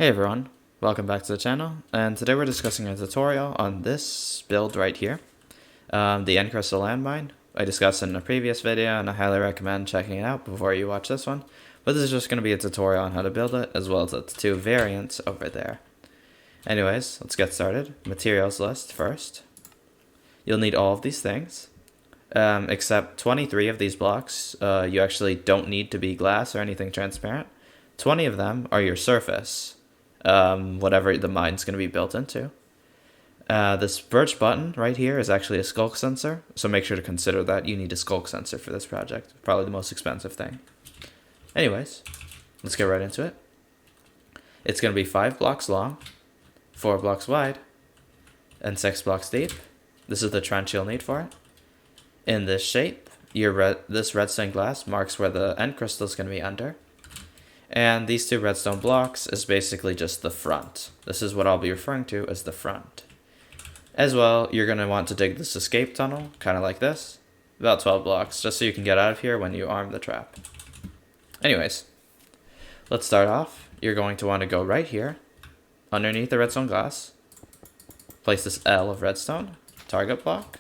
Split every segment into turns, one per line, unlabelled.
Hey everyone, welcome back to the channel, and today we're discussing a tutorial on this build right here, the End Crystal Landmine. I discussed it in a previous video and I highly recommend checking it out before you watch this one, but this is just going to be a tutorial on how to build it as well as the two variants over there. Anyways, let's get started. Materials list first. You'll need all of these things, except 23 of these blocks you actually don't need to be glass or anything transparent. 20 of them are your surface. Whatever the mine's going to be built into. This birch button right here is actually a skulk sensor, so make sure to consider that you need a skulk sensor for this project. Probably the most expensive thing. Anyways, let's get right into it. It's going to be 5 blocks long, 4 blocks wide, and 6 blocks deep. This is the trench you'll need for it. In this shape, this redstone glass marks where the end crystal is going to be under. And these two redstone blocks is basically just the front. This is what I'll be referring to as the front. As well, you're going to want to dig this escape tunnel, kind of like this. About 12 blocks, just so you can get out of here when you arm the trap. Anyways, let's start off. You're going to want to go right here, underneath the redstone glass. Place this L of redstone, target block,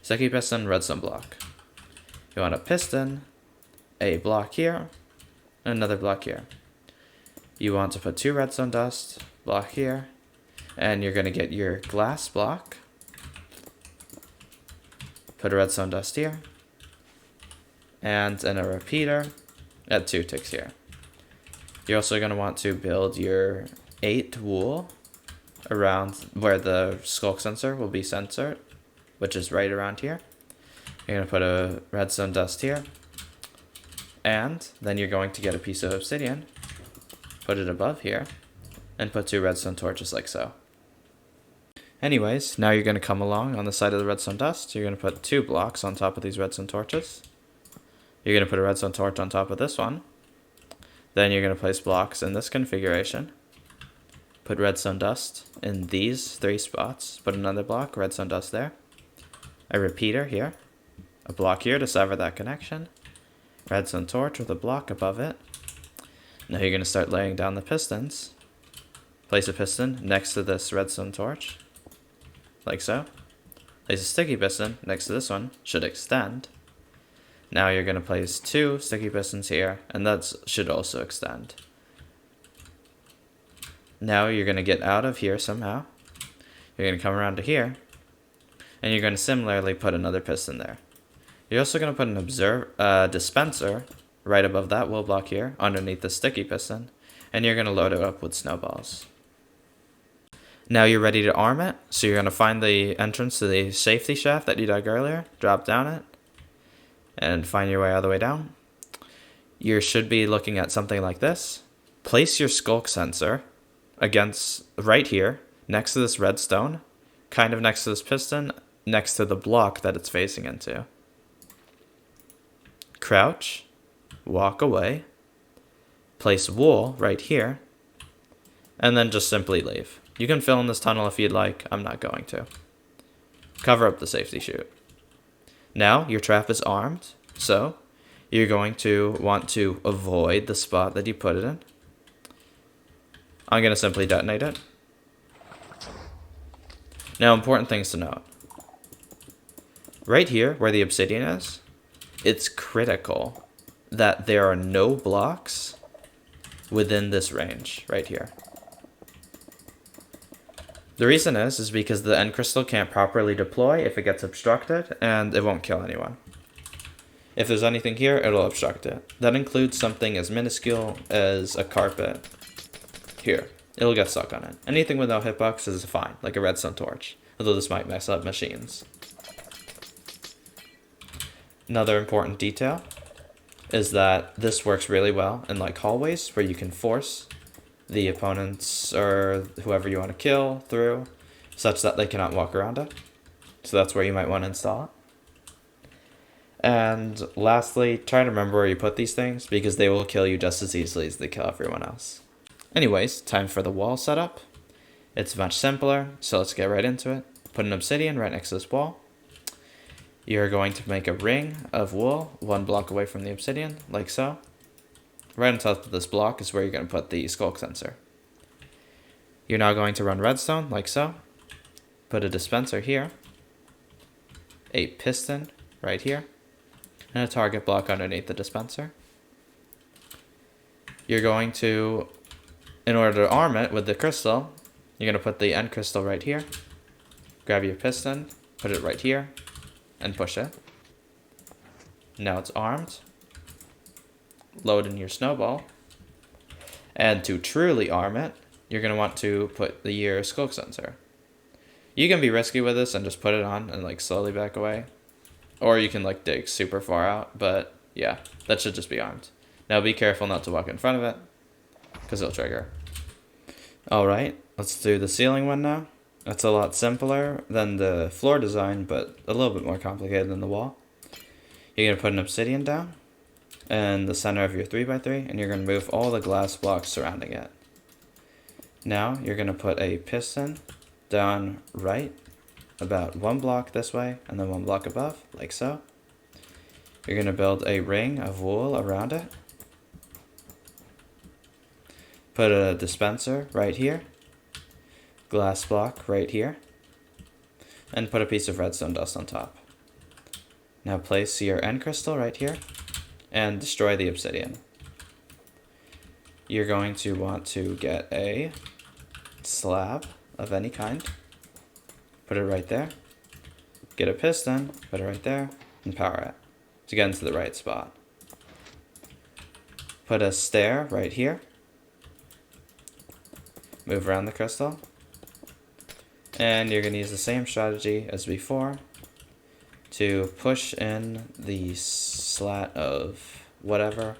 sticky piston, redstone block. You want a piston, a block here, another block here. You want to put 2 redstone dust, block here, and you're going to get your glass block. Put a redstone dust here, and in a repeater at 2 ticks here. You're also going to want to build your 8 wool around where the skulk sensor will be censored, which is right around here. You're going to put a redstone dust here. And then you're going to get a piece of obsidian, put it above here, and put 2 redstone torches like so. Anyways, now you're going to come along on the side of the redstone dust. You're going to put 2 blocks on top of these redstone torches. You're going to put a redstone torch on top of this one. Then you're going to place blocks in this configuration. Put redstone dust in these 3 spots. Put another block, redstone dust there. A repeater here. A block here to sever that connection. Redstone torch with a block above it. Now you're going to start laying down the pistons. Place a piston next to this redstone torch, like so. Place a sticky piston next to this one, should extend. Now you're going to place 2 sticky pistons here, and that should also extend. Now you're going to get out of here somehow. You're going to come around to here, and you're going to similarly put another piston there. You're also going to put an dispenser right above that wool block here, underneath the sticky piston, and you're going to load it up with snowballs. Now you're ready to arm it, so you're going to find the entrance to the safety shaft that you dug earlier, drop down it, and find your way all the way down. You should be looking at something like this. Place your skulk sensor against right here, next to this redstone, kind of next to this piston, next to the block that it's facing into. Crouch, walk away, place wool right here, and then just simply leave. You can fill in this tunnel if you'd like, I'm not going to. Cover up the safety chute. Now your trap is armed, so you're going to want to avoid the spot that you put it in. I'm going to simply detonate it. Now, important things to note. Right here, where the obsidian is, it's critical that there are no blocks within this range right here. The reason is because the end crystal can't properly deploy if it gets obstructed, and it won't kill anyone. If there's anything here, it'll obstruct it. That includes something as minuscule as a carpet here. It'll get stuck on it. Anything with no hitboxes is fine, like a redstone torch, although this might mess up machines. Another important detail is that this works really well in like hallways where you can force the opponents or whoever you want to kill through such that they cannot walk around it. So that's where you might want to install it. And lastly, try to remember where you put these things because they will kill you just as easily as they kill everyone else. Anyways, time for the wall setup. It's much simpler, so let's get right into it. Put an obsidian right next to this wall. You're going to make a ring of wool 1 block away from the obsidian, like so. Right on top of this block is where you're going to put the skulk sensor. You're now going to run redstone, like so. Put a dispenser here, a piston right here, and a target block underneath the dispenser. You're going to, in order to arm it with the crystal, you're going to put the end crystal right here, grab your piston, put it right here, and push it. Now it's armed. Load in your snowball. And to truly arm it, you're going to want to put your sculk sensor. You can be risky with this and just put it on and like slowly back away. Or you can like dig super far out, but yeah, that should just be armed. Now be careful not to walk in front of it, because it'll trigger. Alright, let's do the ceiling one now. It's a lot simpler than the floor design, but a little bit more complicated than the wall. You're going to put an obsidian down in the center of your 3x3, and you're going to move all the glass blocks surrounding it. Now you're going to put a piston down right, about 1 block this way, and then 1 block above, like so. You're going to build a ring of wool around it. Put a dispenser right here, glass block right here, and put a piece of redstone dust on top. Now place your end crystal right here, and destroy the obsidian. You're going to want to get a slab of any kind, put it right there, get a piston, put it right there, and power it to get into the right spot. Put a stair right here, move around the crystal, and you're going to use the same strategy as before to push in the slat of whatever.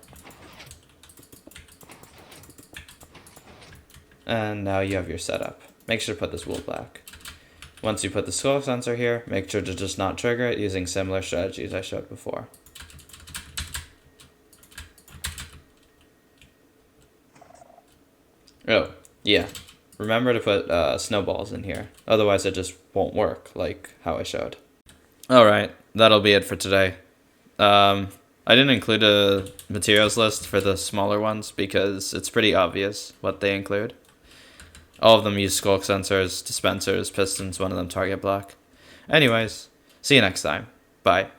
And now you have your setup. Make sure to put this wool back. Once you put the sculk sensor here, make sure to just not trigger it using similar strategies I showed before. Oh, yeah. Remember to put snowballs in here. Otherwise it just won't work like how I showed. Alright, that'll be it for today. I didn't include a materials list for the smaller ones because it's pretty obvious what they include. All of them use sculk sensors, dispensers, pistons, one of them target block. Anyways, see you next time. Bye.